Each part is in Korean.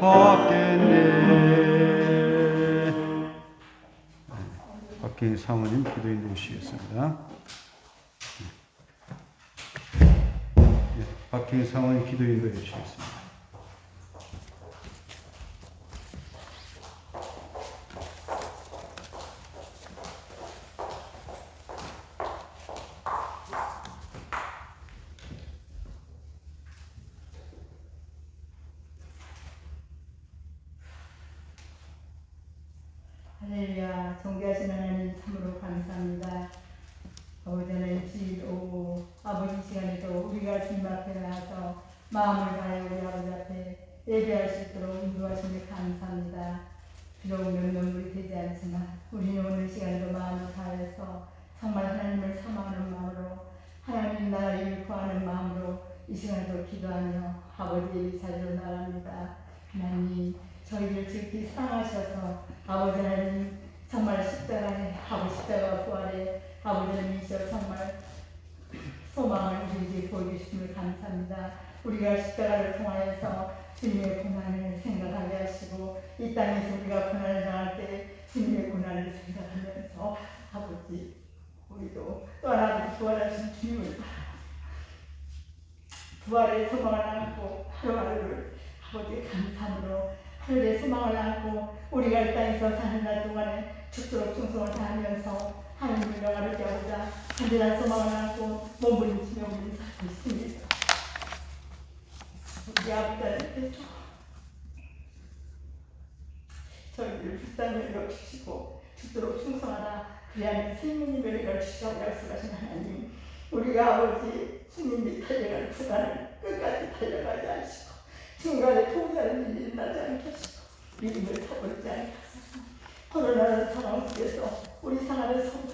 받겠네. 박혜인 사모님 기도인도 오시겠습니다. 박혜인 사모님 기도인도 해주시겠습니다. 할렐루야. 존귀하신 하나님 참으로 감사합니다. 아버지 하나님 주일 오후 아버지 시간에도 우리가 주님 앞에 나와서 마음을 다해 우리 아버지 앞에 예배할 수 있도록 인도하시니 감사합니다. 비록 몇 눈물이 되지 않지만 우리는 오늘 시간에도 마음을 다해서 정말 하나님을 사모하는 마음으로 하나님 나라를 구하는 마음으로 이 시간에도 기도하며 아버지의 자리로 나갑니다. 하나님 저희를 깊이 사랑하셔서 아버지 하나님 정말 십자가에 아버지 십자가 부활에 아버지 하나님이시여 정말 소망을 우리에게 보여주심을 감사합니다. 우리가 십자가를 통하여서 주님의 고난을 생각하게 하시고 이 땅에서 우리가 고난을 당할 때 주님의 고난을 생각하면서 아버지 우리도 또 하나님 부활하신 주님을 부활의 소망을 안고 하루하루를 아버지 감사함으로 하늘의 소망을 안고 우리가 이 땅에서 사는 날 동안에 죽도록 충성을 다하면서 하나님을 영화롭게 하고자 간절한 소망을 안고 몸부림치며 우리는 살고 있습니다. 우리 아버지 하나님께서 저희들을 불쌍히 여겨주시고 죽도록 충성하라 그리하면 생명의 멸류를 주시라고 약속하신 하나님, 우리가 아버지 주님이 달려갈 구간을 끝까지 달려가지 않으시고 중간에 포기하는 일이 나지 않게 하시고 믿음을 타버리지 않게 하소서. 코로나라는 상황 속에서 우리 상하는 성도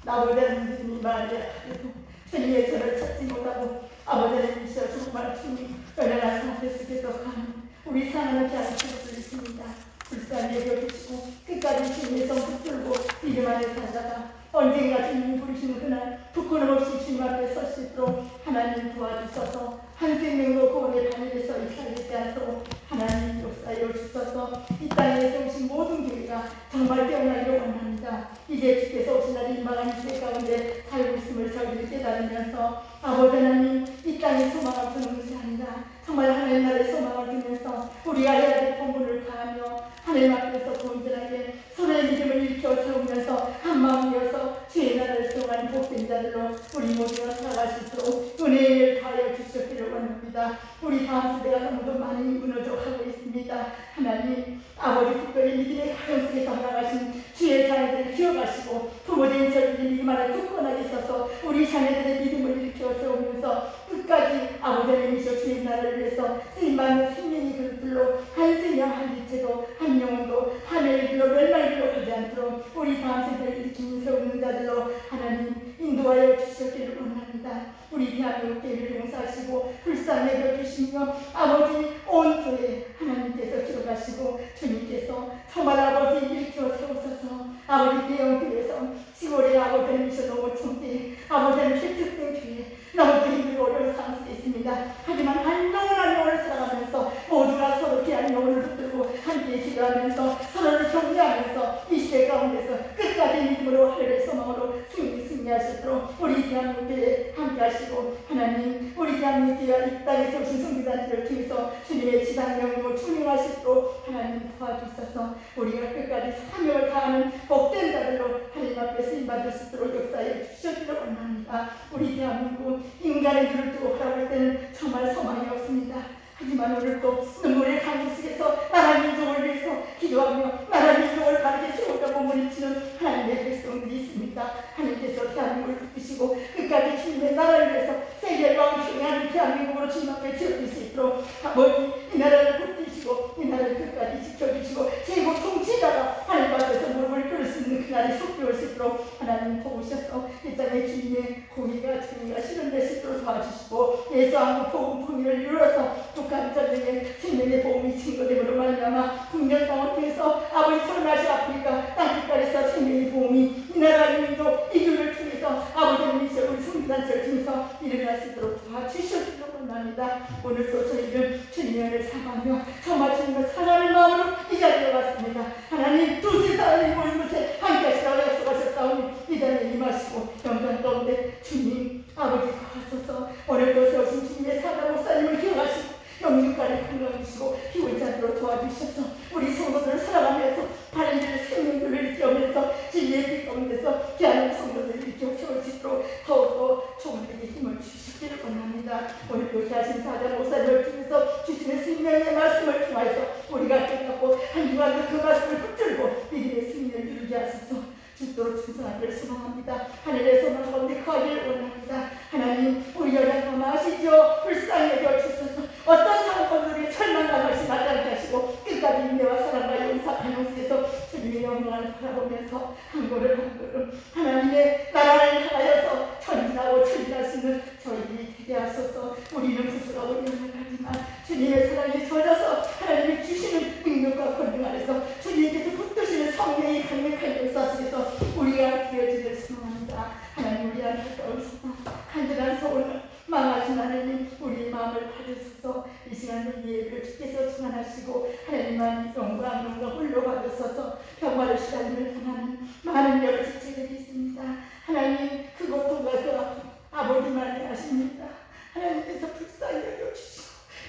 나보다 믿음이 많이 약하게도 주님의 저를 찾지 못하고 아버지 하나님이시여 정말 주님 연약한 상태 속에서 가는 우리 상하는 자를 수 있습니다. 불쌍히 여겨주시고 끝까지 주님의 성 붙들고 믿음 안에 살다가 언젠가 주님이 부르시는 그날 부끄럼 없이 주님 앞에 설 수 있도록 하나님 도와주셔서 한 생명도 구원의 바늘에서 이탈되지 않도록 하나님 역사여 주셔서 이 땅에서 오신 모든 교회가 정말 깨어나기를 원합니다. 이제 주께서 오신 날이 임박한 시대 가운데 살고 있음을 저희들이 깨달으면서 아버지 하나님 이 땅에 소망을 두는 것이 아니라 정말 하나님 나라의 소망을 두면서 우리가 해야 될 본분을 다하며 하나님 앞에서 온전하게 서로의 믿음을 일으켜 세우면서 한마음이어서 주의 나라를 수용하는 복된 자들로 우리 모두가 살아갈 수 있도록 은혜를 다하여 주시기를 원합니다. 우리 다음 세대가 너무도 많이 무너져가고 있습니다. 하나님 아버지 특별히 믿음의 가정 속에서 살아가신 주의 자녀들을 기억하시고 부모된 저희들이 믿음 안에 굳건하게 있어서 우리 자녀들의 믿음을 일으켜 세우면서 끝까지 아버지 하나님이시여 주의 나라를 위해서 쓰임받는 생명의 그릇들로 한 생명 한 지체도 한 영혼도 하늘의 길로 멸망의 길로 가지 않도록 우리 다음 세대를 일으키는 세우는 자들로 하나님 인도하여 주시기를 원합니다. 우리 대한민국 교회를 용서하시고 불쌍히 여겨주시며 아버지 온 교회 하나님께서 기록하시고 주님께서 정말 아버지 일으켜 세우셔서 아버지 대형교회에서 시골에 아버지 하나님이셔 너무 총대 아버지 하나님 획득된 교회 너무도 힘들고 어려운 상황 속에 있습니다. 하지만 한 영원을 살아가면서 모두가 서로 귀한 영혼을 붙들고 함께 기도하면서 서로를 격려하면서 이 시대 가운데서 끝까지 믿음으로 하늘의 소망으로 승리할 수 있도록 우리 대한민국 교회 함께 하시고 하나님 우리 대한민국 교회가 이 땅에서 오신 성교단들을 통해서 주님의 지상명으로 충행하시도록 하나님 도와주셔서 우리가 끝까지 사명을 다하는 복된 자들로 하나님 앞에 쓰임받을 수 있도록 역사해 주시기를 원합니다. 우리 대한민국 인간의 눈을 뜨고 바라볼 때는 정말 소망이 없습니다. 하지만 오늘 또 눈물의 강물 속에서 나라 민족을 위해서 기도하며 나라 민족을 바르게 세우다 몸부림치는 하나님의 백성들이 있습니다. 하나님께서 대한민국을 붙드시고 끝까지 주님의 나라를 위해서 세계를 왕성하는 대한민국으로 주님 앞에 지어줄 수 있도록 아버지 이 나라를 붙드시고 이 나라를 끝까지 지켜주시고 최고 통치자가 하나님 앞에서 무릎을 꿇을 수 있는 그날이 속히 올 수 있도록 하나님 도우셔서 이 땅에 주님의 공의가 정의가 실현될 수 있도록 도와주시고 예수왕국 복음 통일을 이루어서 북한 전쟁에 생명의 복음이 증거됨으로 말미암아 국력 땅을 통해서 아버지 천나시 아프리카 땅끝까지서 생명의 복음이 이 나라 민족 이주를 통해서 아버지 하나님께서 우리 성교단체를 통해서 일어날 수 있도록 도와주시기를 원합니다. 오늘도 저희는 주님의 사랑하며 정말 주님을 사랑하는 마음으로 이 자리에 왔습니다. 하나님 두세 사람이 모인 곳에 함께 하시라고 약속하셨사오니 이 자리에 임하시고 영광 가운데 주님 아버지 하소서. 오늘도 세우신 주님의 사랑 목사님을 기억하시고 영육간을 건강하시고 힘을 잡으러 도와주셔서 우리 성도들을 사랑하면서 바른 길 생명들을 일깨우면서 진리의 빛 가운데서 귀한 성도들을 일깨워 세울 수 있도록 더욱더 종들에게 힘을 주시기를 원합니다. 오늘도 자신 사자 목사님을 통해서 주시는 생명의 말씀을 통하여서 우리가 깨닫고 한 주간도 그 말씀을 붙들고 믿음의 승리를 이루게 하소서. 죽도록 충성하기를 소망합니다. 하늘의 소망 가운데 거하기를 원합니다. 하나님 우리 연약함 아시죠? 불쌍히 여겨주셔서 어떤 상황들이 절망감을 나지 않게 하시고 끝까지 인내와 사랑과 용서 가능성에서 주님의 영광을 바라보면서 한 걸음 한 걸음 하나님의 나라를 향하여서 전진하고 전진하시는 저희들이 되게 하소서. 우리는 부끄러워 연약하지만 주님의 사랑에 젖어서 하나님이 주시는 능력과 권능 안에서 주님께서 붙드시는 성령이 강력한 역사하시면서 우리가 되어지기를 소망합니다. 하나님 우리 안에 가까운 소망 간절한 소원을 망하신 하나님 우리의 마음을 받으셔서 이 시간에 예배를 주께서 충만하시고 하나님만 영광 홀로 받으셔서 평화를 시달림을 당하는 많은 여러 지체들이 있습니다. 하나님 그 고통과 그 아픔 아버지만이 아십니다. 하나님께서 불쌍히 여겨주시고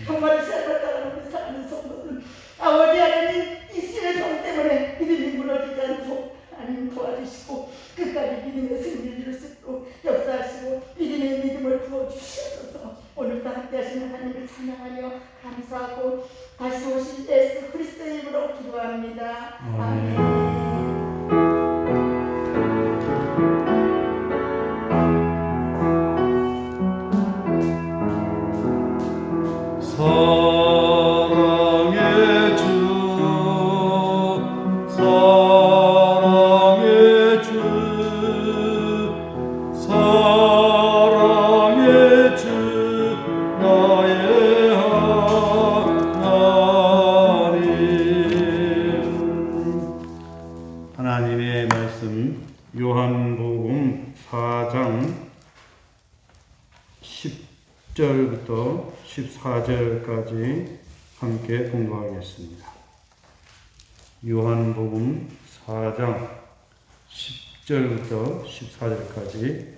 평화를 시달림을 당하는 우리 사랑하는 성도들 아버지 하나님 이 신의 종 때문에 믿음이 무너지지 않도록 하나님 도와주시고 끝까지 믿음의 승리를 이룰 수 있도록 역사하시고 믿음의 믿음을 부어주셔서 오늘도 함께 하시는 하나님을 찬양하며 감사하고 다시 오실 예수 그리스도의 이름으로 기도합니다. 아멘. 하나님의 말씀 요한복음 4장 10절부터 14절까지 함께 공부하겠습니다. 요한복음 4장 10절부터 14절까지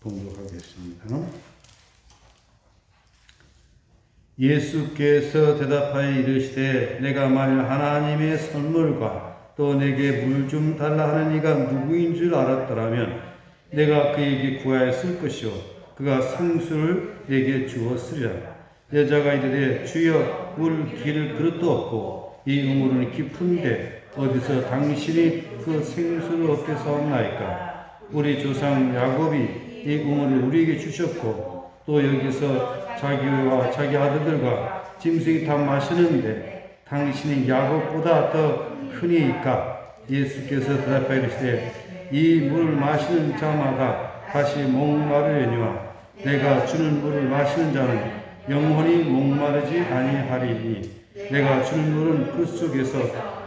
공부하겠습니다. 예수께서 대답하여 이르시되 내가 만일 하나님의 선물과 또 내게 물 좀 달라 하는 이가 누구인 줄 알았더라면 내가 그에게 구하였을 것이요 그가 생수를 내게 주었으리라. 여자가 이르되 주여 물 기를 그릇도 없고 이 우물은 깊은데 어디서 당신이 그 생수를 얻게 사옵나이까. 우리 조상 야곱이 이 우물을 우리에게 주셨고 또 여기서 자기와 자기 아들들과 짐승이 다 마시는데 당신이 야곱보다 더 크니까. 예수께서 대답하여 이르시되 이 물을 마시는 자마다 다시 목마르려니와 내가 주는 물을 마시는 자는 영원히 목마르지 아니하리니 내가 주는 물은 그 속에서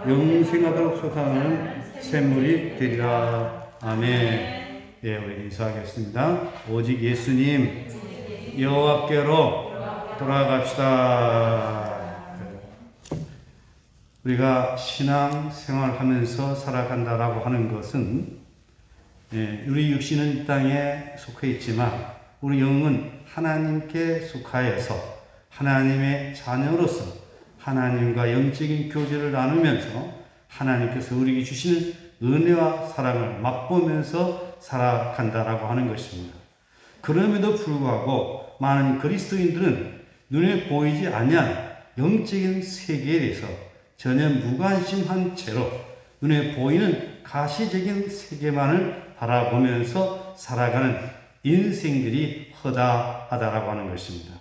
영생하도록 솟아나는 샘물이 되리라. 아멘. 예, 우리 인사하겠습니다. 오직 예수님 여호와께로 돌아갑시다. 우리가 신앙 생활하면서 살아간다라고 하는 것은 우리 육신은 이 땅에 속해 있지만 우리 영은 하나님께 속하여서 하나님의 자녀로서 하나님과 영적인 교제를 나누면서 하나님께서 우리에게 주시는 은혜와 사랑을 맛보면서 살아간다라고 하는 것입니다. 그럼에도 불구하고 많은 그리스도인들은 눈에 보이지 아니한 영적인 세계에 대해서 전혀 무관심한 채로 눈에 보이는 가시적인 세계만을 바라보면서 살아가는 인생들이 허다하다라고 하는 것입니다.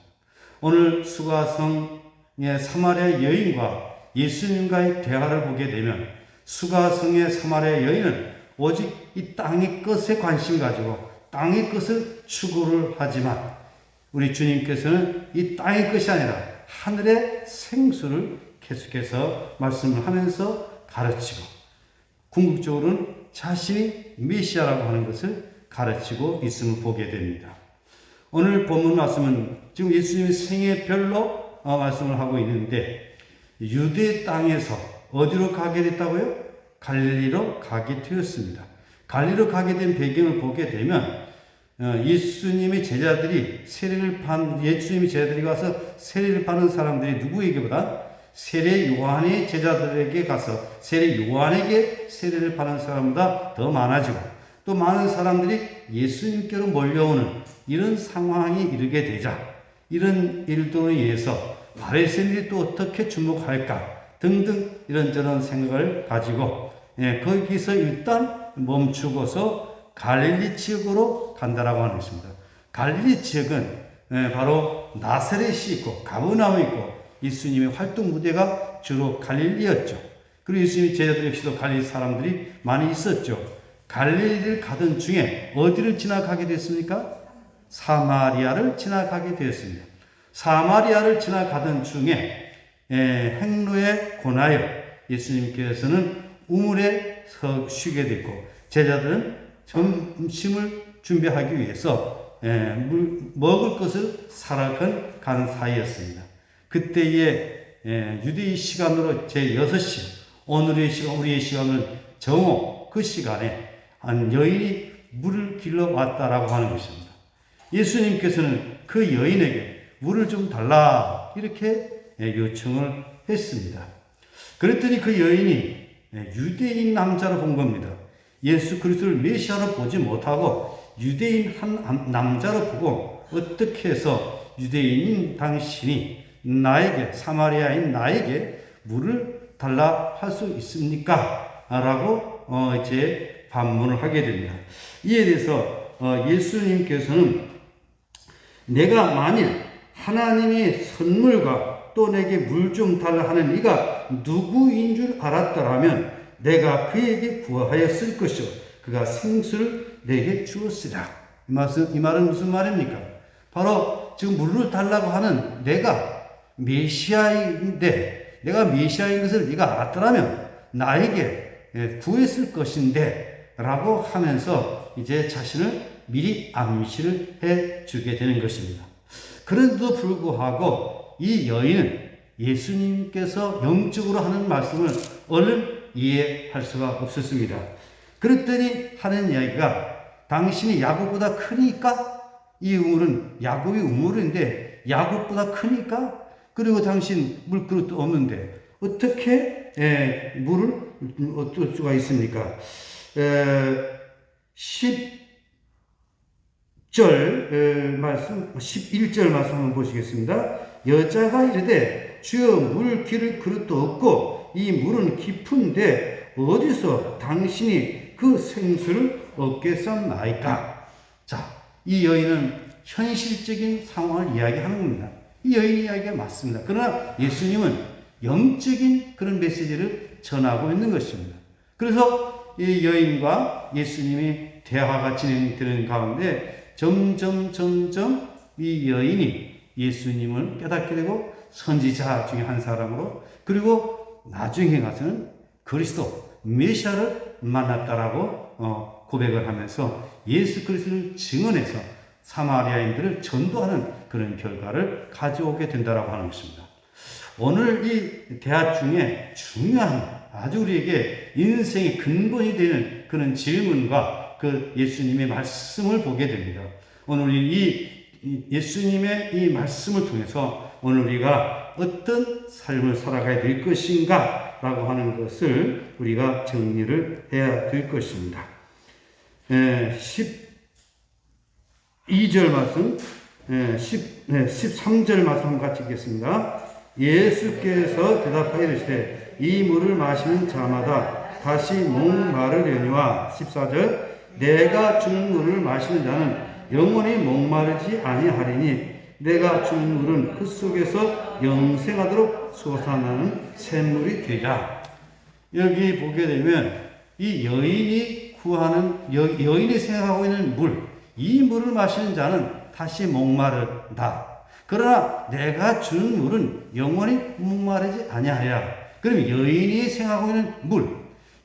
오늘 수가성의 사마리아 여인과 예수님과의 대화를 보게 되면 수가성의 사마리아 여인은 오직 이 땅의 것에 관심 가지고 땅의 것을 추구를 하지만 우리 주님께서는 이 땅의 것이 아니라 하늘의 생수를 계속해서 말씀을 하면서 가르치고 궁극적으로는 자신이 메시아라고 하는 것을 가르치고 있음을 보게 됩니다. 오늘 본문 말씀은 지금 예수님의 생애별로 말씀을 하고 있는데 유대 땅에서 어디로 가게 됐다고요? 갈릴리로 가게 되었습니다. 갈릴리로 가게 된 배경을 보게 되면 예수님의 제자들이 예수님의 제자들이 가서 세례를 받는 사람들이 누구에게보다 세례 요한의 제자들에게 가서 세례 요한에게 세례를 받는 사람보다 더 많아지고 또 많은 사람들이 예수님께로 몰려오는 이런 상황이 이르게 되자 이런 일들로 인해서 바리새인들이 또 어떻게 주목할까 등등 이런저런 생각을 가지고 거기서 일단 멈추고서 갈릴리 지역으로 간다라고 하는 것입니다. 갈릴리 지역은 바로 나사렛이 있고 가버나움이 있고 예수님의 활동 무대가 주로 갈릴리였죠. 그리고 예수님의 제자들 역시도 갈릴리 사람들이 많이 있었죠. 갈릴리를 가던 중에 어디를 지나가게 됐습니까? 사마리아를 지나가게 되었습니다. 사마리아를 지나가던 중에 행로에 권하여 예수님께서는 우물에 쉬게 됐고 제자들은 점심을 준비하기 위해서 먹을 것을 사러 간 사이였습니다. 그때의 유대인 시간으로 제6시 오늘의 시간 우리의 시간은 정오 그 시간에 한 여인이 물을 길러 왔다라고 하는 것입니다. 예수님께서는 그 여인에게 물을 좀 달라 이렇게 요청을 했습니다. 그랬더니 그 여인이 유대인 남자로 본 겁니다. 예수 그리스도를 메시아로 보지 못하고 유대인 한 남자로 보고 어떻게 해서 유대인인 당신이 나에게 사마리아인 나에게 물을 달라 할 수 있습니까? 라고 이제 반문을 하게 됩니다. 이에 대해서 예수님께서는 내가 만일 하나님의 선물과 또 내게 물 좀 달라 하는 네가 누구인 줄 알았더라면 내가 그에게 구하였을 것이요 그가 생수를 내게 주었으리라. 이 말은 무슨 말입니까? 바로 지금 물을 달라고 하는 내가 메시아인데 내가 메시아인 것을 네가 알았더라면 나에게 구했을 것인데 라고 하면서 이제 자신을 미리 암시를 해 주게 되는 것입니다. 그런데도 불구하고 이 여인은 예수님께서 영적으로 하는 말씀을 얼른 이해할 수가 없었습니다. 그랬더니 하는 이야기가 당신이 야곱보다 크니까 이 우물은 야곱이 우물인데 야곱보다 크니까 그리고 당신 물그릇도 없는데 어떻게 물을 얻을 수가 있습니까? 11절 말씀 한번 보시겠습니다. 여자가 이르되 주여 물 기를 그릇도 없고 이 물은 깊은데 어디서 당신이 그 생수를 얻겠사옵나이까? 자, 이 여인은 현실적인 상황을 이야기하는 겁니다. 이 여인 이야기가 맞습니다. 그러나 예수님은 영적인 그런 메시지를 전하고 있는 것입니다. 그래서 이 여인과 예수님이 대화가 진행되는 가운데 점점 이 여인이 예수님을 깨닫게 되고 선지자 중에 한 사람으로 그리고 나중에 가서는 그리스도 메시아를 만났다라고 고백을 하면서 예수 그리스도를 증언해서 사마리아인들을 전도하는 그런 결과를 가져오게 된다라고 하는 것입니다. 오늘 이 대화 중에 중요한 아주 우리에게 인생의 근본이 되는 그런 질문과 그 예수님의 말씀을 보게 됩니다. 오늘 이 예수님의 이 말씀을 통해서 오늘 우리가 어떤 삶을 살아가야 될 것인가 라고 하는 것을 우리가 정리를 해야 될 것입니다. 12절 말씀, 13절 말씀 같이 읽겠습니다. 예수께서 대답하여 이르시되 이 물을 마시는 자마다 다시 목마르려니와 14절 내가 주는 물을 마시는 자는 영원히 목마르지 아니하리니 내가 주는 물은 그 속에서 영생하도록 솟아나는 샘물이 되리라. 여기 보게 되면 이 여인이 구하는 여인이 생각하고 있는 물, 이 물을 마시는 자는 다시 목마르다. 그러나 내가 주는 물은 영원히 목마르지 아니하리라. 그럼 여인이 생각하고 있는 물,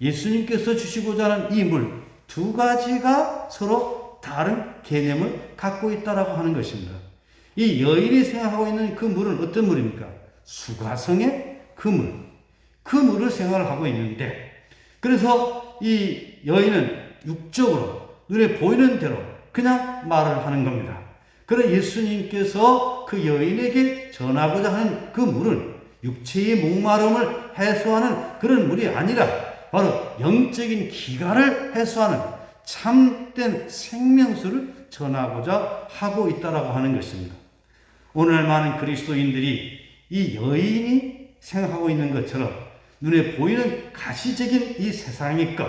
예수님께서 주시고자 하는 이 물, 두 가지가 서로 다른 개념을 갖고 있다라고 하는 것입니다. 이 여인이 생각하고 있는 그 물은 어떤 물입니까? 수가성의 그 물. 그 물을 생각을 하고 있는데, 그래서 이 여인은 육적으로 눈에 보이는 대로 그냥 말을 하는 겁니다. 그러나 예수님께서 그 여인에게 전하고자 하는 그 물은 육체의 목마름을 해소하는 그런 물이 아니라 바로 영적인 기갈을 해소하는 참된 생명수를 전하고자 하고 있다라고 하는 것입니다. 오늘날 많은 그리스도인들이 이 여인이 생각하고 있는 것처럼 눈에 보이는 가시적인 이 세상의 것,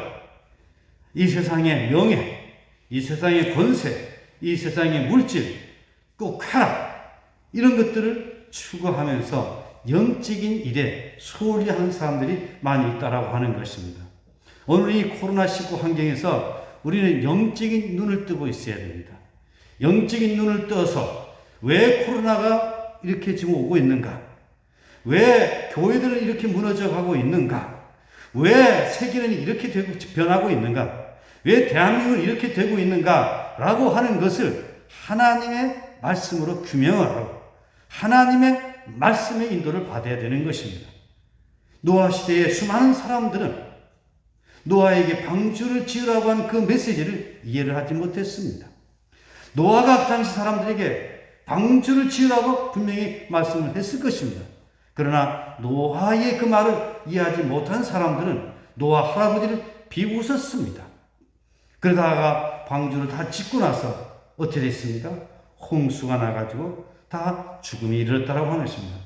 이 세상의 명예, 이 세상의 권세, 이 세상의 물질, 또 쾌락, 이런 것들을 추구하면서 영적인 일에 소홀히 하는 사람들이 많이 있다라고 하는 것입니다. 오늘 이 코로나19 환경에서 우리는 영적인 눈을 뜨고 있어야 됩니다. 영적인 눈을 떠서 왜 코로나가 이렇게 지금 오고 있는가? 왜 교회들은 이렇게 무너져 가고 있는가? 왜 세계는 이렇게 되고 변하고 있는가? 왜 대한민국은 이렇게 되고 있는가? 라고 하는 것을 하나님의 말씀으로 규명을 하고 하나님의 말씀의 인도를 받아야 되는 것입니다. 노아 시대에 수많은 사람들은 노아에게 방주를 지으라고 한 그 메시지를 이해를 하지 못했습니다. 노아가 그 당시 사람들에게 방주를 지으라고 분명히 말씀을 했을 것입니다. 그러나 노아의 그 말을 이해하지 못한 사람들은 노아 할아버지를 비웃었습니다. 그러다가 방주를 다 짓고 나서 어떻게 됐습니까? 홍수가 나가지고 다 죽음이 이르렀다라고 하는 것입니다.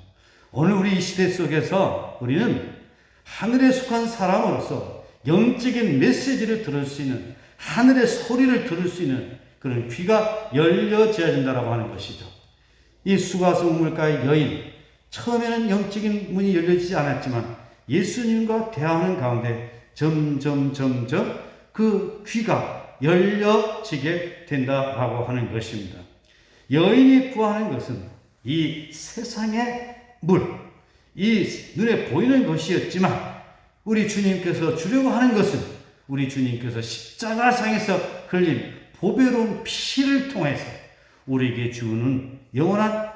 오늘 우리 이 시대 속에서 우리는 하늘에 속한 사람으로서 영적인 메시지를 들을 수 있는, 하늘의 소리를 들을 수 있는 그런 귀가 열려져야 된다라고 하는 것이죠. 이 수가성 물가의 여인, 처음에는 영적인 문이 열려지지 않았지만 예수님과 대화하는 가운데 점점 그 귀가 열려지게 된다라고 하는 것입니다. 여인이 구하는 것은 이 세상의 물, 이 눈에 보이는 것이었지만 우리 주님께서 주려고 하는 것은 우리 주님께서 십자가상에서 흘린 보배로운 피를 통해서 우리에게 주는 영원한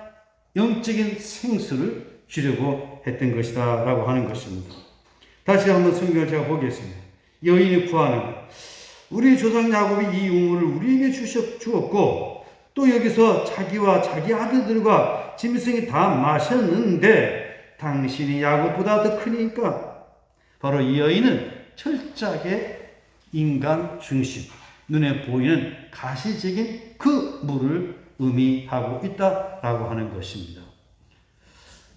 영적인 생수를 주려고 했던 것이다 라고 하는 것입니다. 다시 한번 성경을 제가 보겠습니다. 여인이 구하는 것. 우리 조상 야곱이 이 우물을 우리에게 주었고 또 여기서 자기와 자기 아들들과 짐승이 다 마셨는데 당신이 야곱보다 더 크니까. 바로 이 여인은 철저하게 인간 중심, 눈에 보이는 가시적인 그 물을 의미하고 있다라고 하는 것입니다.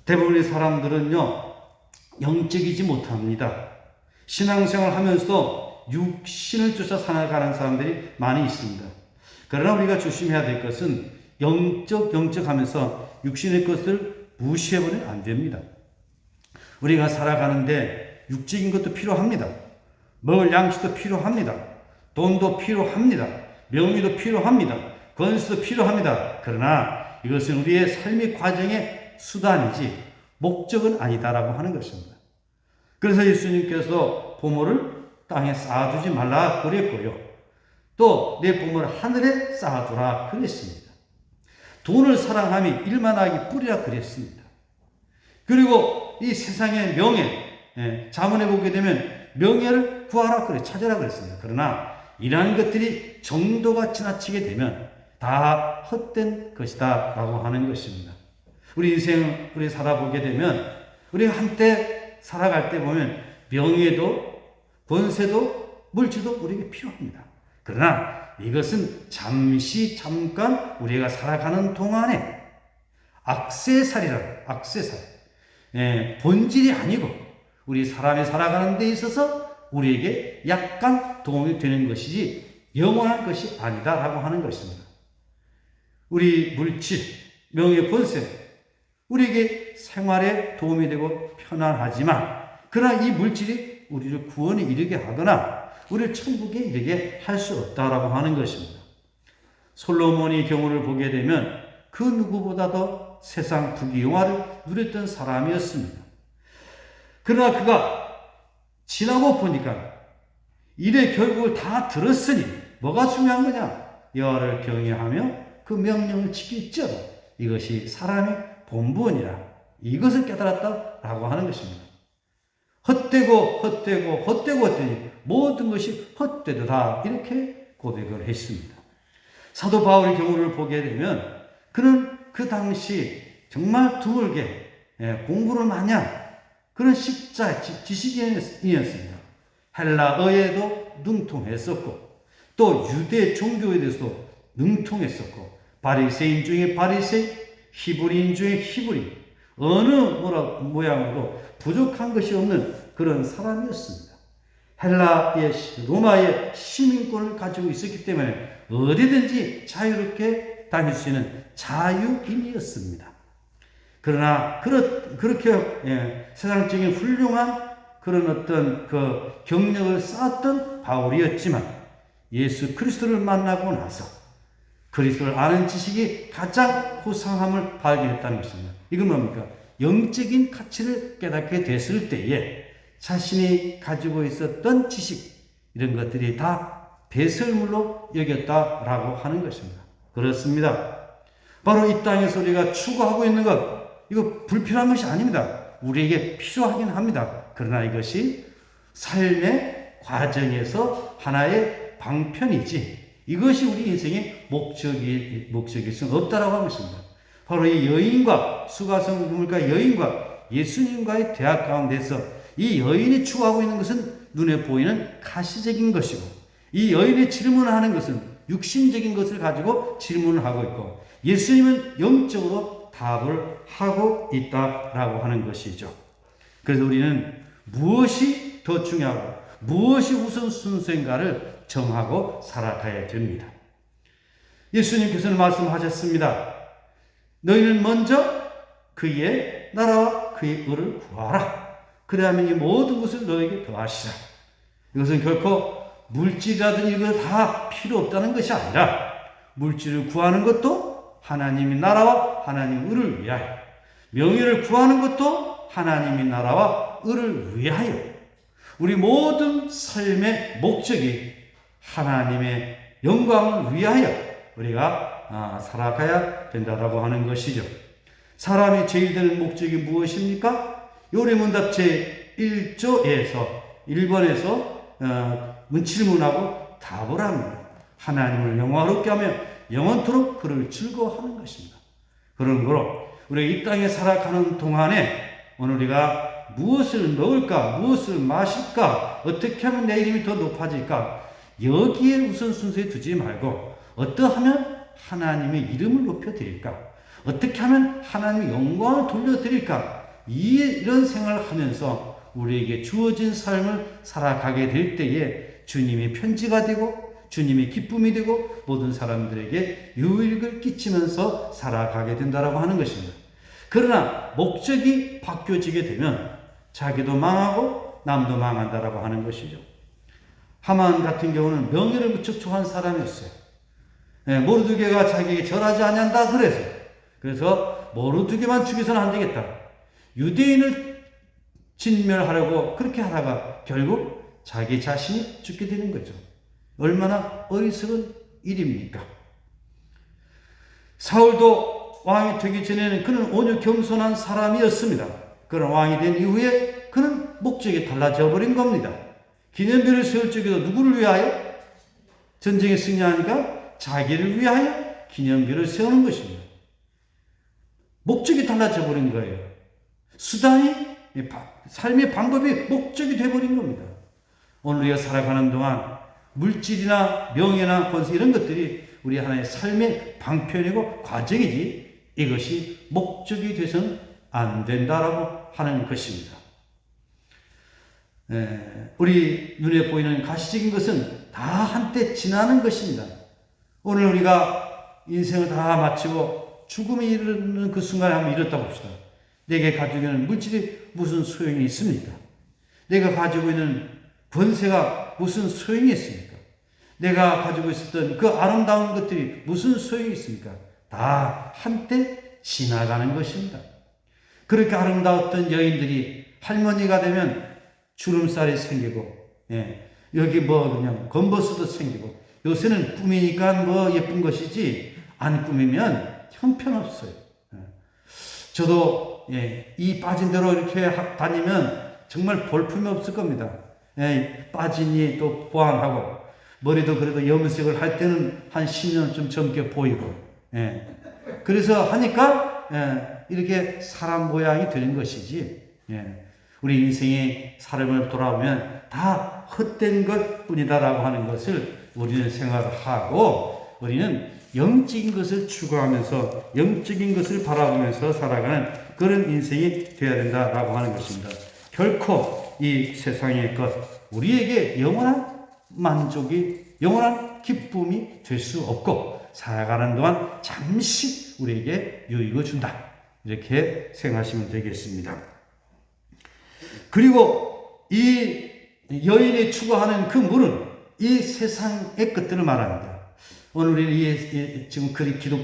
대부분의 사람들은요, 영적이지 못합니다. 신앙생활 하면서 육신을 쫓아 살아가는 사람들이 많이 있습니다. 그러나 우리가 조심해야 될 것은 영적 하면서 육신의 것을 무시해버리면 안 됩니다. 우리가 살아가는데 육적인 것도 필요합니다. 먹을 양식도 필요합니다. 돈도 필요합니다. 명예도 필요합니다. 권수도 필요합니다. 그러나 이것은 우리의 삶의 과정의 수단이지 목적은 아니다라고 하는 것입니다. 그래서 예수님께서 보물을 땅에 쌓아두지 말라 그랬고요. 또 내 보물을 하늘에 쌓아두라 그랬습니다. 돈을 사랑함이 일만하기 뿌리라 그랬습니다. 그리고 이 세상의 명예, 자문해 보게 되면 명예를 구하라 그래, 찾아라 그랬습니다. 그러나 이러한 것들이 정도가 지나치게 되면 다 헛된 것이다 라고 하는 것입니다. 우리 인생 우리 살아보게 되면 우리가 한때 살아갈 때 보면 명예도 권세도 물질도 우리에게 필요합니다. 그러나 이것은 잠깐 우리가 살아가는 동안에 액세서리라, 본질이 아니고 우리 사람이 살아가는 데 있어서 우리에게 약간 도움이 되는 것이지 영원한 것이 아니다라고 하는 것입니다. 우리 물질, 명예, 권세, 우리에게 생활에 도움이 되고 편안하지만 그러나 이 물질이 우리를 구원에 이르게 하거나 우리를 천국에 이르게 할 수 없다라고 하는 것입니다. 솔로몬의 경우를 보게 되면 그 누구보다도 세상 부귀영화를 누렸던 사람이었습니다. 그러나 그가 지나고 보니까 일의 결국을 다 들었으니 뭐가 중요한 거냐? 여호와를 경외하며 그 명령을 지킬지어다. 이것이 사람의 본분이라 이것을 깨달았다라고 하는 것입니다. 헛되고 헛되니 모든 것이 헛되도다 이렇게 고백을 했습니다. 사도 바울의 경우를 보게 되면 그는 그 당시 정말 드물게 공부를 많이 한 그런 지식인이었습니다. 헬라어에도 능통했었고 또 유대 종교에 대해서도 능통했었고 바리새인 중에 바리새인, 히브리인 중에 히브리인 어느 모양으로 부족한 것이 없는 그런 사람이었습니다. 로마의 시민권을 가지고 있었기 때문에 어디든지 자유롭게 다닐 수 있는 자유인이었습니다. 그러나 그렇게 세상적인 훌륭한 그런 어떤 그 경력을 쌓았던 바울이었지만 예수 그리스도를 만나고 나서 그리스도를 아는 지식이 가장 후상함을 발견했다는 것입니다. 이건 뭡니까? 영적인 가치를 깨닫게 됐을 때에 자신이 가지고 있었던 지식 이런 것들이 다 배설물로 여겼다라고 하는 것입니다. 그렇습니다. 바로 이 땅에서 우리가 추구하고 있는 것 이거 불필요한 것이 아닙니다. 우리에게 필요하긴 합니다. 그러나 이것이 삶의 과정에서 하나의 방편이지 이것이 우리 인생의 목적일 수는 없다라고 하는 것입니다. 바로 이 여인과 수가성 유물가 여인과 예수님과의 대화 가운데서 이 여인이 추구하고 있는 것은 눈에 보이는 가시적인 것이고 이 여인이 질문하는 것은 육신적인 것을 가지고 질문을 하고 있고 예수님은 영적으로 답을 하고 있다라고 하는 것이죠. 그래서 우리는 무엇이 더 중요하고 무엇이 우선순서인가를 정하고 살아가야 됩니다. 예수님께서는 말씀하셨습니다. 너희는 먼저 그의 나라와 그의 의를 구하라. 그래야만 이 모든 것을 너에게 더하시라. 이것은 결코 물질이라든지 이거 다 필요 없다는 것이 아니라 물질을 구하는 것도 하나님의 나라와 하나님의 의를 위하여 명예를 구하는 것도 하나님의 나라와 의를 위하여 우리 모든 삶의 목적이 하나님의 영광을 위하여 우리가 살아가야 된다고 하는 것이죠. 사람이 제일 될 목적이 무엇입니까? 요리문답 제1조에서 1번에서 질문하고 답을 합니다. 하나님을 영광스럽게 하며 영원토록 그를 즐거워하는 것입니다. 그런 거로 우리가 이 땅에 살아가는 동안에 오늘 우리가 무엇을 먹을까, 무엇을 마실까, 어떻게 하면 내 이름이 더 높아질까 여기에 우선순서에 두지 말고 어떠하면 하나님의 이름을 높여드릴까, 어떻게 하면 하나님의 영광을 돌려드릴까 이런 생각을 하면서 우리에게 주어진 삶을 살아가게 될 때에 주님의 편지가 되고 주님의 기쁨이 되고 모든 사람들에게 유익을 끼치면서 살아가게 된다고 하는 것입니다. 그러나 목적이 바뀌어지게 되면 자기도 망하고 남도 망한다라고 하는 것이죠. 하만 같은 경우는 명예를 무척 좋아한 사람이었어요. 모르드게가 자기에게 절하지 아니한다 그래서 모르드게만 죽여서는 안 되겠다. 유대인을 진멸하려고 그렇게 하다가 결국 자기 자신이 죽게 되는 거죠. 얼마나 어리석은 일입니까? 사울도 왕이 되기 전에는 그는 온유 겸손한 사람이었습니다. 그런 왕이 된 이후에 그는 목적이 달라져 버린 겁니다. 기념비를 세울 적에도 누구를 위하여? 전쟁에 승리하니까 자기를 위하여 기념비를 세우는 것입니다. 목적이 달라져 버린 거예요. 수단이, 삶의 방법이 목적이 되어버린 겁니다. 오늘 우리가 살아가는 동안 물질이나 명예나 권세 이런 것들이 우리 하나의 삶의 방편이고 과정이지 이것이 목적이 돼서는 안 된다라고 하는 것입니다. 우리 눈에 보이는 가시적인 것은 다 한때 지나는 것입니다. 오늘 우리가 인생을 다 마치고 죽음에 이르는 그 순간에 한번 이렇다 봅시다. 내게 가지고 있는 물질이 무슨 소용이 있습니까? 내가 가지고 있는 권세가 무슨 소용이 있습니까? 내가 가지고 있었던 그 아름다운 것들이 무슨 소용이 있습니까? 다 한때 지나가는 것입니다. 그렇게 아름다웠던 여인들이 할머니가 되면 주름살이 생기고, 여기 그냥 검버스도 생기고, 요새는 꾸미니까 예쁜 것이지, 안 꾸미면 형편없어요. 저도 이 빠진 대로 이렇게 다니면 정말 볼품이 없을 겁니다. 빠지니 또 보완하고 머리도 그래도 염색을 할 때는 한 10년 좀 젊게 보이고 그래서 하니까 이렇게 사람 모양이 되는 것이지 우리 인생의 삶을 돌아보면 다 헛된 것 뿐이다라고 하는 것을 우리는 생각하고 우리는 영적인 것을 추구하면서 영적인 것을 바라보면서 살아가는 그런 인생이 되어야 된다라고 하는 것입니다. 결코 이 세상의 것, 우리에게 영원한 만족이, 영원한 기쁨이 될 수 없고 살아가는 동안 잠시 우리에게 유익을 준다. 이렇게 생각하시면 되겠습니다. 그리고 이 여인이 추구하는 그 물은 이 세상의 것들을 말합니다. 오늘 우리는 지금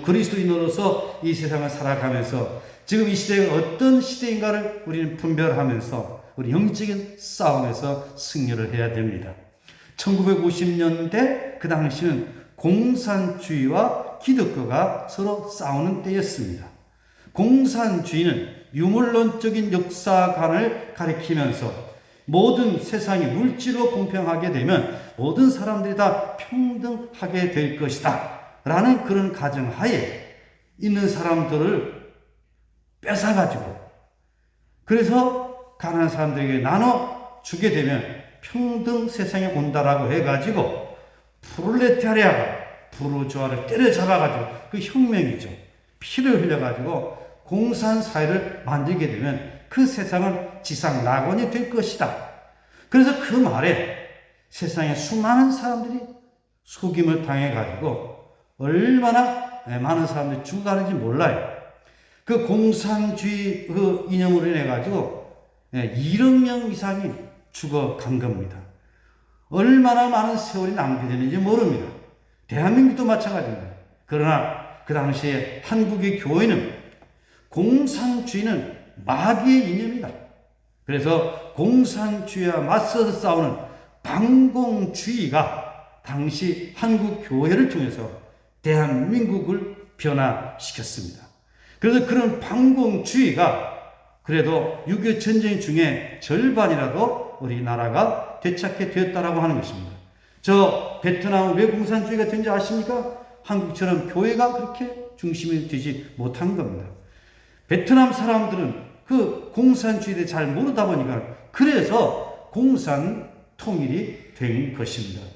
그리스도인으로서 이 세상을 살아가면서 지금 이 시대가 어떤 시대인가를 우리는 분별하면서 우리 영적인 싸움에서 승리를 해야 됩니다. 1950년대 그 당시는 공산주의와 기독교가 서로 싸우는 때였습니다. 공산주의는 유물론적인 역사관을 가리키면서 모든 세상이 물질로 공평하게 되면 모든 사람들이 다 평등하게 될 것이다 라는 그런 가정하에 있는 사람들을 뺏어가지고 그래서 가난한 사람들에게 나눠 주게 되면 평등 세상에 온다라고 해가지고 프롤레타리아가 부르주아를 때려잡아가지고 그 혁명이죠. 피를 흘려가지고 공산사회를 만들게 되면 그 세상은 지상 낙원이 될 것이다. 그래서 그 말에 세상에 수많은 사람들이 속임을 당해가지고 얼마나 많은 사람들이 죽어가는지 몰라요. 그 공산주의 그 이념으로 인해가지고 1억 명 이상이 죽어간 겁니다. 얼마나 많은 세월이 낭비되는지 모릅니다. 대한민국도 마찬가지입니다. 그러나 그 당시에 한국의 교회는 공산주의는 마귀의 이념이다. 그래서 공산주의와 맞서서 싸우는 반공주의가 당시 한국 교회를 통해서 대한민국을 변화시켰습니다. 그래서 그런 반공주의가 그래도 6.25 전쟁 중에 절반이라도 우리나라가 되찾게 되었다라고 하는 것입니다. 저 베트남은 왜 공산주의가 된지 아십니까? 한국처럼 교회가 그렇게 중심이 되지 못한 겁니다. 베트남 사람들은 그 공산주의에 대해 잘 모르다 보니까 그래서 공산 통일이 된 것입니다.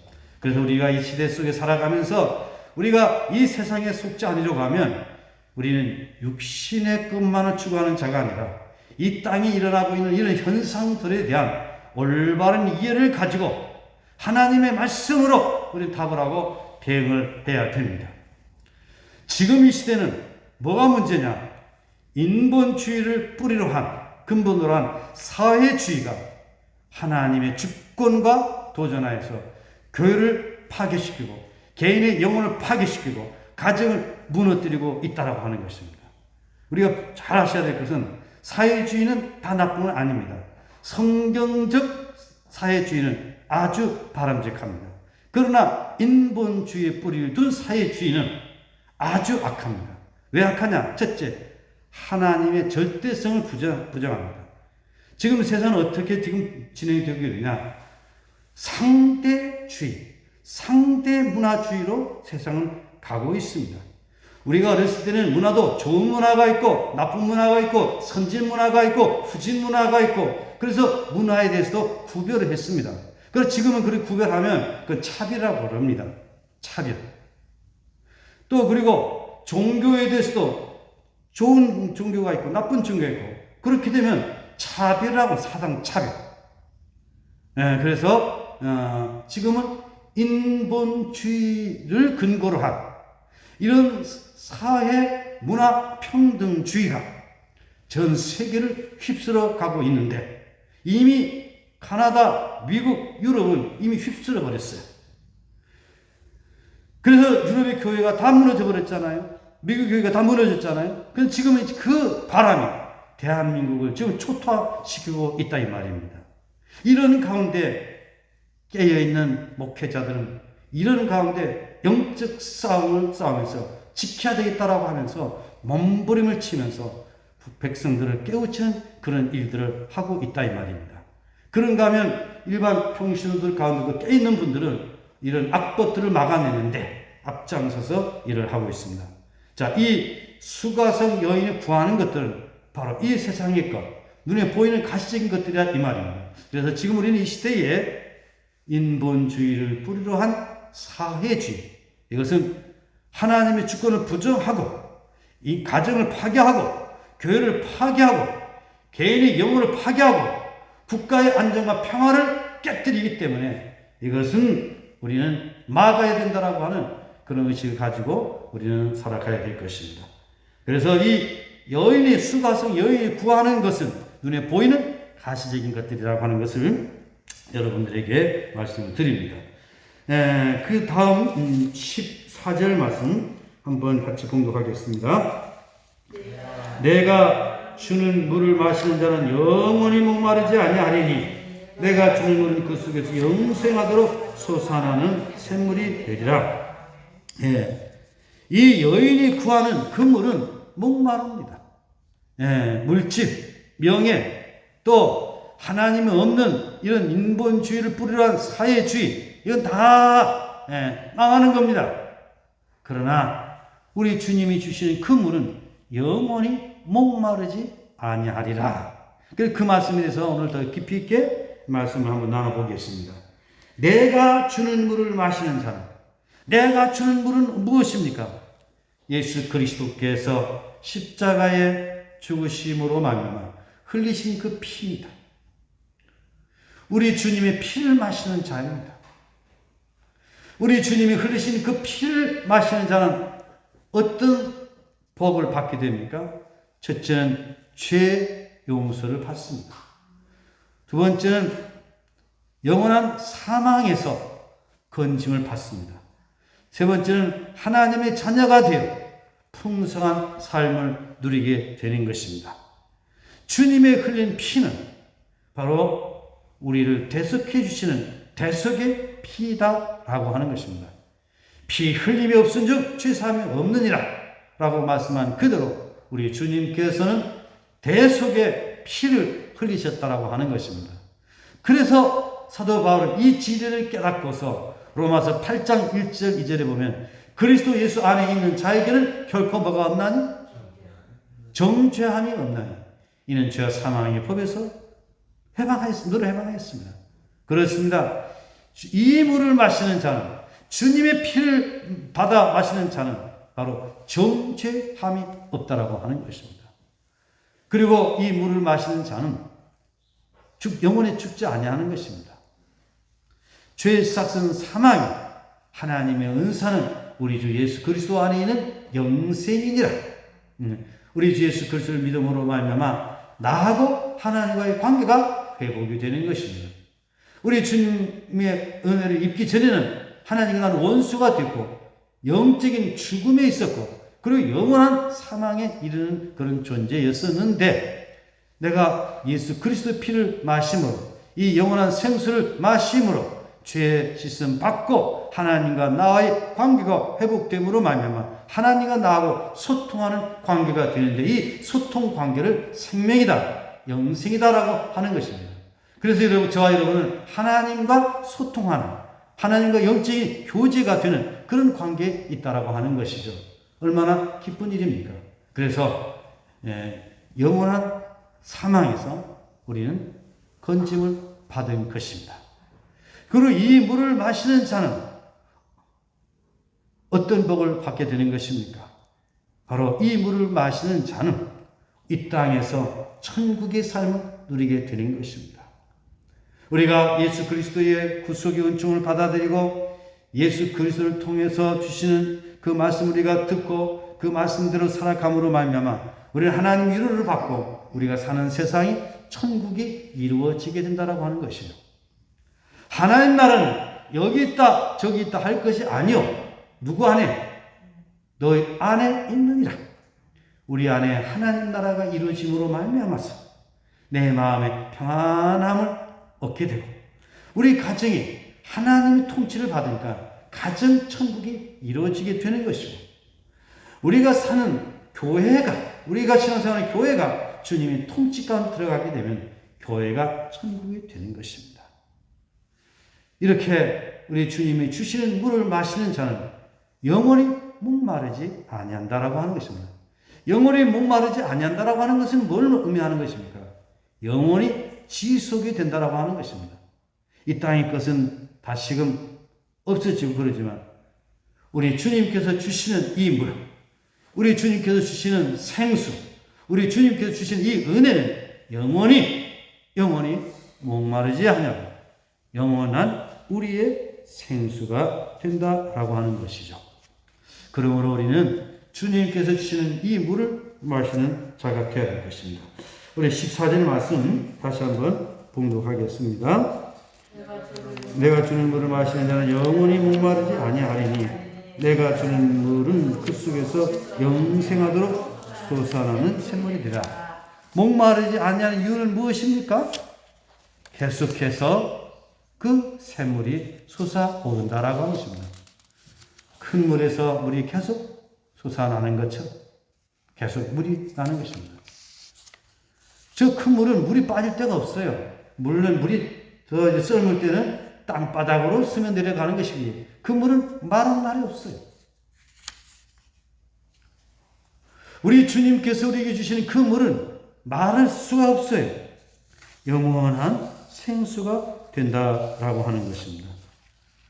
그래서 우리가 이 시대 속에 살아가면서 우리가 이 세상에 속지 않으려고 하면 우리는 육신의 것만을 추구하는 자가 아니라 이 땅에 일어나고 있는 이런 현상들에 대한 올바른 이해를 가지고 하나님의 말씀으로 우리는 답을 하고 대응을 해야 됩니다. 지금 이 시대는 뭐가 문제냐? 인본주의를 뿌리로 한 근본으로 한 사회주의가 하나님의 주권과 도전하여서 교회를 파괴시키고 개인의 영혼을 파괴시키고 가정을 무너뜨리고 있다라고 하는 것입니다. 우리가 잘 아셔야 될 것은 사회주의는 다 나쁜 건 아닙니다. 성경적 사회주의는 아주 바람직합니다. 그러나 인본주의의 뿌리를 둔 사회주의는 아주 악합니다. 왜 악하냐? 첫째, 하나님의 절대성을 부정합니다. 지금 세상은 어떻게 지금 진행이 되고 있느냐? 상대주의, 상대문화주의로 세상은 가고 있습니다. 우리가 어렸을 때는 문화도 좋은 문화가 있고 나쁜 문화가 있고 선진 문화가 있고 후진 문화가 있고 그래서 문화에 대해서도 구별을 했습니다. 그래서 지금은 그렇게 구별하면 그 차별이라고 부릅니다. 차별. 또 그리고 종교에 대해서도 좋은 종교가 있고 나쁜 종교가 있고 그렇게 되면 차별하고 사상 차별. 그래서 지금은 인본주의를 근거로 한 이런 사회 문화 평등주의가 전 세계를 휩쓸어 가고 있는데 이미 카나다, 미국, 유럽은 이미 휩쓸어 버렸어요. 그래서 유럽의 교회가 다 무너져 버렸잖아요. 미국 교회가 다 무너졌잖아요. 그래서 지금은 그 바람이 대한민국을 지금 초토화시키고 있다 이 말입니다. 이런 가운데 깨어있는 목회자들은 이런 가운데 영적 싸움을 싸우면서 지켜야 되겠다라고 하면서 몸부림을 치면서 백성들을 깨우치는 그런 일들을 하고 있다 이 말입니다. 그런가 하면 일반 평신도들 가운데도 깨있는 분들은 이런 악법들을 막아내는데 앞장서서 일을 하고 있습니다. 자, 이 수가성 여인이 구하는 것들은 바로 이 세상의 것, 눈에 보이는 가시적인 것들이라 이 말입니다. 그래서 지금 우리는 이 시대에 인본주의를 뿌리로 한 사회주의, 이것은 하나님의 주권을 부정하고 이 가정을 파괴하고 교회를 파괴하고 개인의 영혼을 파괴하고 국가의 안정과 평화를 깨뜨리기 때문에 이것은 우리는 막아야 된다라고 하는 그런 의식을 가지고 우리는 살아가야 될 것입니다. 그래서 이 여인이 수가성 여인이 구하는 것은 눈에 보이는 가시적인 것들이라고 하는 것을 여러분들에게 말씀을 드립니다. 그 다음 14절 말씀 한번 같이 봉독하겠습니다. 내가 주는 물을 마시는 자는 영원히 목마르지 아니하리니 내가 주는 물은 그 속에서 영생하도록 솟아나는 샘물이 되리라. 이 여인이 구하는 그 물은 목마릅니다. 물질, 명예, 또 하나님이 없는 이런 인본주의를 뿌리로 한 사회주의, 이건 다 망하는 겁니다. 그러나 우리 주님이 주시는 그 물은 영원히 목마르지 아니하리라. 그 말씀에 대해서 오늘 더 깊이 있게 말씀을 한번 나눠보겠습니다. 내가 주는 물을 마시는 사람, 내가 주는 물은 무엇입니까? 예수 그리스도께서 십자가의 죽으심으로 말미암아 흘리신 그 피입니다. 우리 주님의 피를 마시는 자입니다. 우리 주님이 흘리신 그 피를 마시는 자는 어떤 복을 받게 됩니까? 첫째는 죄 용서를 받습니다. 두 번째는 영원한 사망에서 건짐을 받습니다. 세 번째는 하나님의 자녀가 되어 풍성한 삶을 누리게 되는 것입니다. 주님의 흘린 피는 바로 우리를 대속해 주시는 대속의 피다라고 하는 것입니다. 피 흘림이 없은즉 죄사함이 없느니라 라고 말씀한 그대로 우리 주님께서는 대속의 피를 흘리셨다라고 하는 것입니다. 그래서 사도 바울은 이 진리를 깨닫고서 로마서 8장 1절 2절에 보면 그리스도 예수 안에 있는 자에게는 결코 뭐가 없나니? 정죄함이 없나니 이는 죄와 사망의 법에서 너를 해방하였습니다. 그렇습니다. 이 물을 마시는 자는, 주님의 피를 받아 마시는 자는 바로 정죄함이 없다라고 하는 것입니다. 그리고 이 물을 마시는 자는 영원히 죽지 아니하는 것입니다. 죄의 삭은 사망이, 하나님의 은사는 우리 주 예수 그리스도 안에 있는 영생이니라. 우리 주 예수 그리스도를 믿음으로 말미암아 나하고 하나님과의 관계가 회복이 되는 것입니다. 우리 주님의 은혜를 입기 전에는 하나님과 나는 원수가 됐고 영적인 죽음에 있었고 그리고 영원한 사망에 이르는 그런 존재였었는데 내가 예수 그리스도의 피를 마심으로 이 영원한 생수를 마심으로 죄 씻음 받고 하나님과 나와의 관계가 회복됨으로 말미암아 하나님과 나하고 소통하는 관계가 되는데 이 소통 관계를 생명이다, 영생이다라고 하는 것입니다. 그래서 여러분, 저와 여러분은 하나님과 소통하는, 하나님과 영적인 교제가 되는 그런 관계에 있다라고 하는 것이죠. 얼마나 기쁜 일입니까? 그래서 영원한 사망에서 우리는 건짐을 받은 것입니다. 그리고 이 물을 마시는 자는 어떤 복을 받게 되는 것입니까? 바로 이 물을 마시는 자는 이 땅에서 천국의 삶을 누리게 되는 것입니다. 우리가 예수 그리스도의 구속의 은총을 받아들이고 예수 그리스도를 통해서 주시는 그 말씀을 우리가 듣고 그 말씀대로 살아감으로 말미암아 우리는 하나님 위로를 받고 우리가 사는 세상이 천국이 이루어지게 된다라고 하는 것이죠. 하나님 나라는 여기 있다 저기 있다 할 것이 아니요. 누구 안에? 너희 안에 있느니라. 우리 안에 하나님 나라가 이루어짐으로 말미암아서 내 마음에 평안함을 얻게 되고 우리 가정이 하나님의 통치를 받으니까 가정 천국이 이루어지게 되는 것이고 우리가 사는 교회가 우리가 신앙생활하는 교회가 주님이 통치 가운데 들어가게 되면 교회가 천국이 되는 것입니다. 이렇게 우리 주님이 주시는 물을 마시는 자는 영원히 목마르지 아니한다라고 하는 것입니다. 영원히 목마르지 아니한다라고 하는 것은 뭘 의미하는 것입니까? 영원히 지속이 된다라고 하는 것입니다. 이 땅의 것은 다시금 없어지고 그러지만 우리 주님께서 주시는 이 물, 우리 주님께서 주시는 생수, 우리 주님께서 주시는 이 은혜는 영원히 목마르지 아니하고 영원한 우리의 생수가 된다라고 하는 것이죠. 그러므로 우리는 주님께서 주시는 이 물을 마시는 자가 되어야 될 것입니다. 우리 14절 말씀 다시 한번 봉독하겠습니다. 내가 주는 물을 마시는 자는 영원히 목마르지 아니하리니 내가 주는 물은 그 속에서 영생하도록 솟아나는 샘물이 되라. 목마르지 아니하는 이유는 무엇입니까? 계속해서 그 샘물이 솟아오른다라고 하는 것입니다. 큰 물에서 물이 계속 솟아나는 것처럼 계속 물이 나는 것입니다. 저 큰 물은 물이 빠질 데가 없어요. 물론 물이 더 썰물 때는 땅바닥으로 스며 내려가는 것이지 그 물은 마른 날이 없어요. 우리 주님께서 우리에게 주시는 그 물은 마를 수가 없어요. 영원한 생수가 된다라고 하는 것입니다.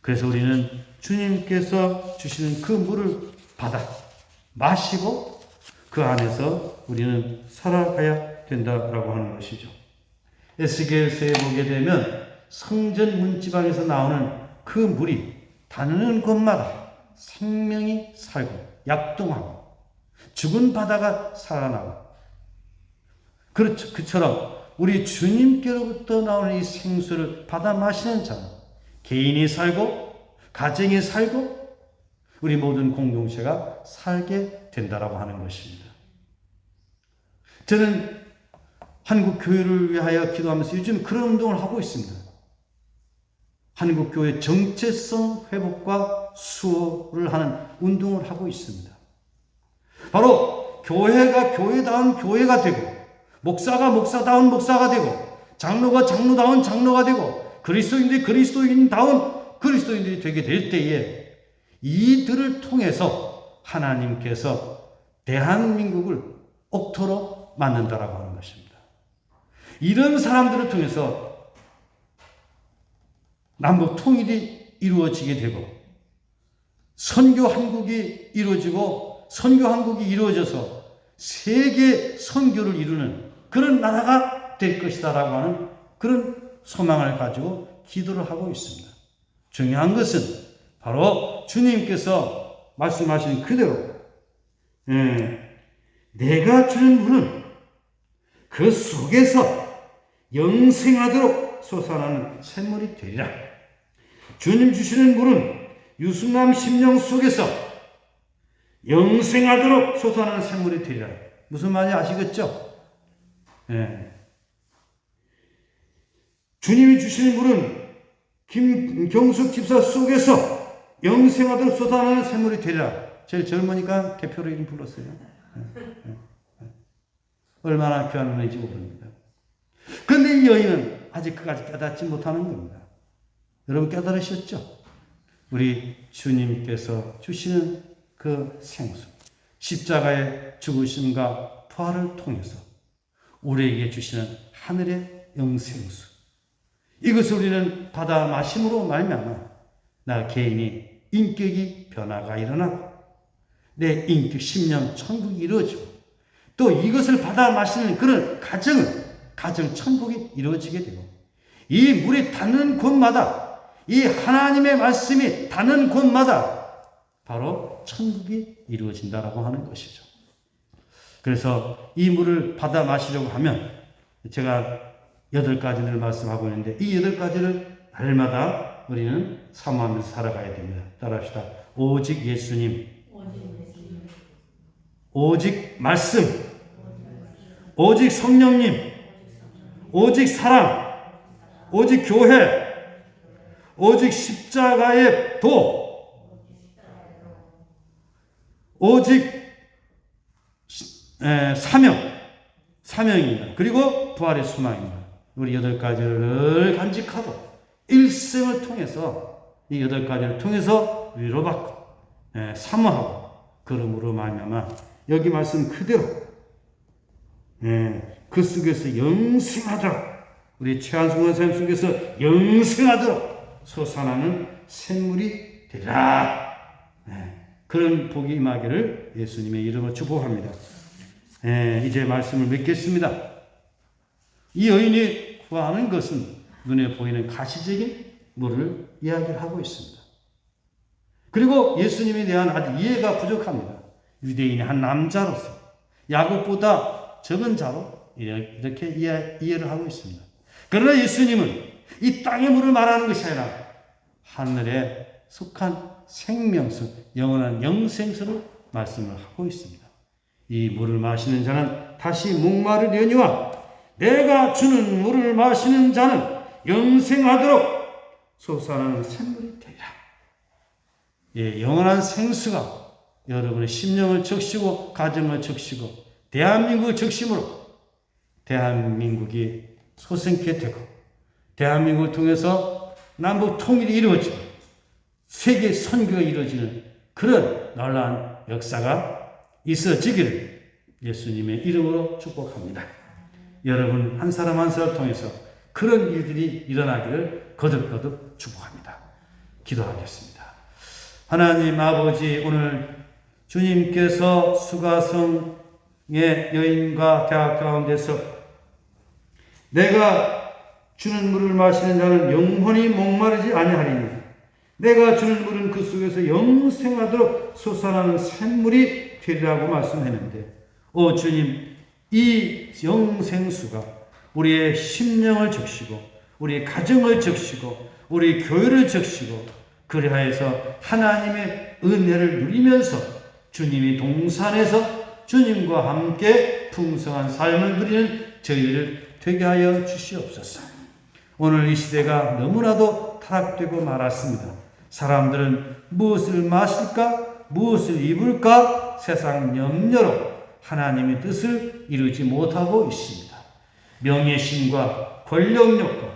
그래서 우리는 주님께서 주시는 그 물을 받아 마시고 그 안에서 우리는 살아가야 된다라고 하는 것이죠. 에스겔서에 보게 되면 성전 문지방에서 나오는 그 물이 닿는 곳마다 생명이 살고 약동하고 죽은 바다가 살아나고 그렇죠. 그처럼 우리 주님께로부터 나오는 이 생수를 받아 마시는 자는 개인이 살고 가정이 살고 우리 모든 공동체가 살게 된다라고 하는 것입니다. 저는 한국 교회를 위하여 기도하면서 요즘 그런 운동을 하고 있습니다. 한국 교회 정체성 회복과 수호를 하는 운동을 하고 있습니다. 바로 교회가 교회다운 교회가 되고 목사가 목사다운 목사가 되고 장로가 장로다운 장로가 되고 그리스도인들이 그리스도인다운 그리스도인들이 되게 될 때에 이들을 통해서 하나님께서 대한민국을 옥토로 만든다라고 하는 것입니다. 이런 사람들을 통해서 남북 통일이 이루어지게 되고 선교 한국이 이루어지고 선교 한국이 이루어져서 세계 선교를 이루는 그런 나라가 될 것이다라고 하는 그런 소망을 가지고 기도를 하고 있습니다. 중요한 것은 바로 주님께서 말씀하신 그대로 내가 주는 물은 그 속에서 영생하도록 솟아나는 샘물이 되리라. 주님 주시는 물은 유순남 심령 속에서 영생하도록 솟아나는 샘물이 되리라. 무슨 말인지 아시겠죠? 주님이 주시는 물은 김경숙 집사 속에서 영생하도록 솟아나는 샘물이 되리라. 제일 젊으니까 대표로 이름 불렀어요. 얼마나 귀한 은혜인지 모릅니다. 그런데 이 여인은 아직 그까지 깨닫지 못하는 겁니다. 여러분 깨달으셨죠? 우리 주님께서 주시는 그 생수, 십자가의 죽으심과 부활을 통해서 우리에게 주시는 하늘의 영생수, 이것을 우리는 받아 마심으로 말미암아 나 개인이 인격이 변화가 일어나고 내 인격, 심령, 천국이 이루어지고 또 이것을 받아 마시는 그런 가정 천국이 이루어지게 되고 이 물이 닿는 곳마다 이 하나님의 말씀이 닿는 곳마다 바로 천국이 이루어진다라고 하는 것이죠. 그래서 이 물을 받아 마시려고 하면 제가 8가지를 말씀하고 있는데 이 8가지를 날마다 우리는 사모하면서 살아가야 됩니다. 따라합시다. 오직 예수님, 오직 말씀, 오직 성령님, 오직 사랑, 오직 교회, 오직 십자가의 도, 오직 사명입니다. 그리고 부활의 소망입니다. 우리 8가지를 간직하고 일생을 통해서 이 8가지를 통해서 위로받고 사모하고 그러므로 말미암아 여기 말씀 그대로 그 속에서 영생하도록 우리 최한승 원사님 속에서 영생하도록 솟아나는 샘물이 되리라. 그런 복이 임하기를 예수님의 이름으로 축복합니다. 이제 말씀을 맺겠습니다. 이 여인이 구하는 것은 눈에 보이는 가시적인 물을 이야기를 하고 있습니다. 그리고 예수님에 대한 아주 이해가 부족합니다. 유대인이 한 남자로서 야곱보다 적은 자로 이렇게 이해를 하고 있습니다. 그러나 예수님은 이 땅의 물을 말하는 것이 아니라 하늘에 속한 생명수, 영원한 영생수를 말씀을 하고 있습니다. 이 물을 마시는 자는 다시 목마르려니와 내가 주는 물을 마시는 자는 영생하도록 솟아나는 샘물이 되리라. 영원한 생수가 여러분의 심령을 적시고 가정을 적시고 대한민국을 적심으로 대한민국이 소생케 되고 대한민국을 통해서 남북 통일이 이루어지고 세계 선교가 이루어지는 그런 놀라운 역사가 있어지기를 예수님의 이름으로 축복합니다. 여러분 한 사람 한 사람을 통해서 그런 일들이 일어나기를 거듭거듭 축복합니다. 기도하겠습니다. 하나님 아버지, 오늘 주님께서 수가성의 여인과 대학 가운데서 내가 주는 물을 마시는 자는 영원히 목마르지 아니하리니 내가 주는 물은 그 속에서 영생하도록 솟아나는 샘물이 되리라고 말씀했는데, 오 주님, 이 영생수가 우리의 심령을 적시고 우리의 가정을 적시고 우리 교회를 적시고 그리하여서 하나님의 은혜를 누리면서 주님이 동산에서 주님과 함께 풍성한 삶을 누리는 저희를 되게 하여 주시옵소서. 오늘 이 시대가 너무나도 타락되고 말았습니다. 사람들은 무엇을 마실까, 무엇을 입을까 세상 염려로 하나님의 뜻을 이루지 못하고 있습니다. 명예심과 권력욕과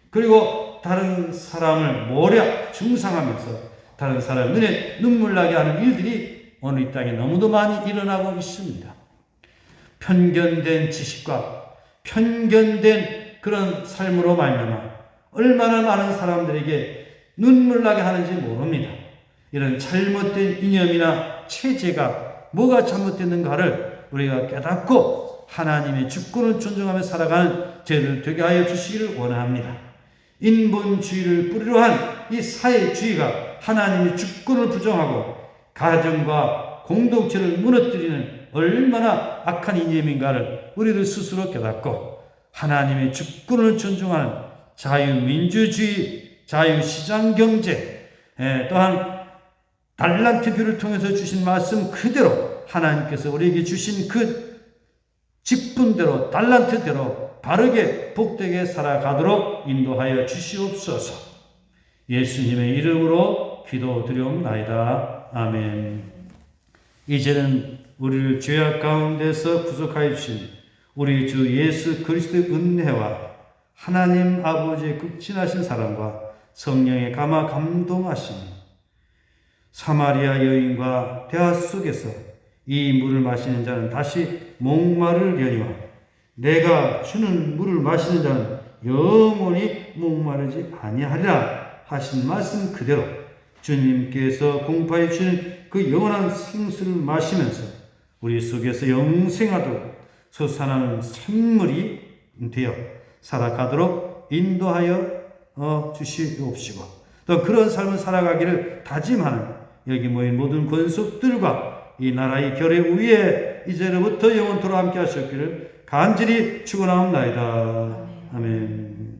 그리고 다른 사람을 모략 중상하면서 다른 사람 눈에 눈물 나게 하는 일들이 오늘 이 땅에 너무도 많이 일어나고 있습니다. 편견된 지식과 편견된 그런 삶으로 말미암아 얼마나 많은 사람들에게 눈물 나게 하는지 모릅니다. 이런 잘못된 이념이나 체제가 뭐가 잘못됐는가를 우리가 깨닫고 하나님의 주권을 존중하며 살아가는 저희들 되게 하여 주시기를 원합니다. 인본주의를 뿌리로 한 이 사회주의가 하나님의 주권을 부정하고 가정과 공동체를 무너뜨리는 얼마나 악한 이념인가를 우리들 스스로 깨닫고 하나님의 주권을 존중하는 자유민주주의, 자유시장경제, 또한 달란트표를 통해서 주신 말씀 그대로 하나님께서 우리에게 주신 그 직분대로 달란트대로 바르게 복되게 살아가도록 인도하여 주시옵소서. 예수님의 이름으로 기도드리옵나이다. 아멘. 이제는 우리를 죄악 가운데서 구속하여 주신 우리 주 예수 그리스도의 은혜와 하나님 아버지의 극진하신 사랑과 성령의 감화 감동하심이 사마리아 여인과 대화 속에서 이 물을 마시는 자는 다시 목마르려니와 내가 주는 물을 마시는 자는 영원히 목마르지 아니하리라 하신 말씀 그대로 주님께서 공포해 주시는 그 영원한 생수를 마시면서 우리 속에서 영생하도록 솟아나는 샘물이 되어 살아가도록 인도하여 주시옵시고 또 그런 삶을 살아가기를 다짐하는 여기 모인 모든 권속들과 이 나라의 결의 위에 이제로부터 영원토록 함께 하셨기를 간절히 축원하옵나이다. 아멘.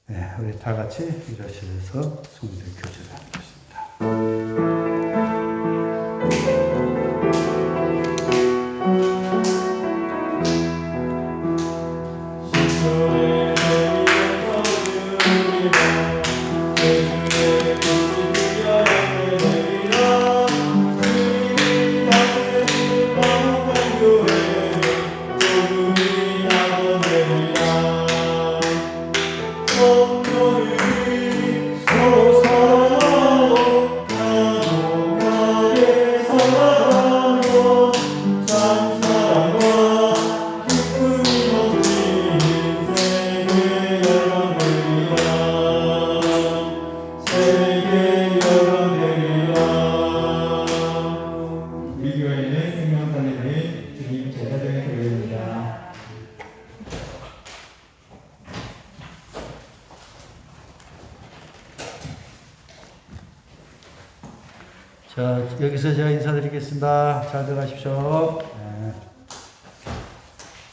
네, 우리 다 같이 일어서서 성도의 교제를 하겠습니다. 성령이 서로 사랑하고 행복하게 살아가며 참 사랑과 기쁨이 넘친 세계 열방되리라. 세계 열방되리라. 우리 교회는 생명사례의 주님 제자들의 교회입니다. 자, 여기서 제가 인사드리겠습니다. 잘 들어가십시오.